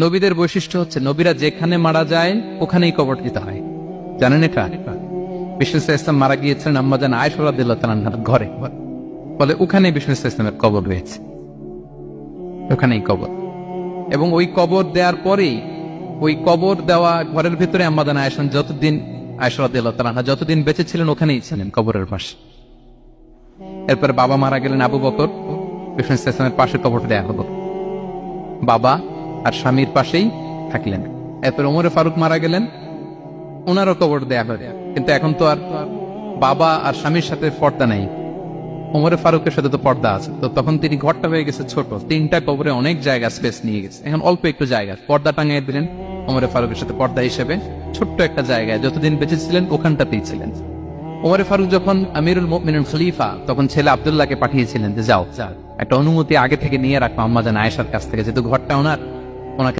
নবীদের বৈশিষ্ট্য হচ্ছে নবীরা যেখানে মারা যায় ওখানেই কবর দিতে হয়। জানেন এটা? বিষ্ণু ইসলাম মারা গিয়েছিলেন আম্মাজান আয়েশা রাদিয়াল্লাহু তাআলার ঘরে, বলে ওখানেই বিষ্ণু ইসলামের কবর রয়েছে, ওখানেই কবর। এবং ওই কবর দেওয়ার পরেই ওই কবর দেওয়া ঘরের ভিতরে আম্মাজান আয়েশা যতদিন আয়েশা রাদিয়াল্লাহু তাআলা যতদিন বেঁচে ছিলেন ওখানেই ছিলেন কবরের পাশে। এরপরে বাবা মারা গেলেন আবু বকর, বিষ্ণু ইসলামের পাশে কবর দেয়া হলো, বাবা আর স্বামীর পাশেই থাকলেন। এরপর ওমরে ফারুক মারা গেলেন, ওনারও কবর দেয়া হলো। কিন্তু এখন তো আর বাবা আর স্বামীর সাথে পর্দা নাই, ওমরে ফারুকের সাথে তো পর্দা আছে। তো তখন তিনি ঘরটা হয়ে গেছে ছোট, তিনটা কবরে অনেক জায়গা স্পেস নিয়ে গেছে। এখন অল্প একটু জায়গা পর্দা টাঙিয়ে দিলেন ওমরে ফারুকের সাথে পর্দা হিসেবে, ছোট্ট একটা জায়গায় যতদিন বেঁচে ছিলেন ওখানটাতেই ছিলেন। ওমরে ফারুক যখন আমিরুল মুমিনিন খলিফা, তখন ছেলে আব্দুল্লাহকে পাঠিয়েছিলেন যে যাও একটা অনুমতি আগে থেকে নিয়ে রাখো আম্মাজান আয়েশার কাছ থেকে, যেহেতু ঘরটা ওনার, ওনাকে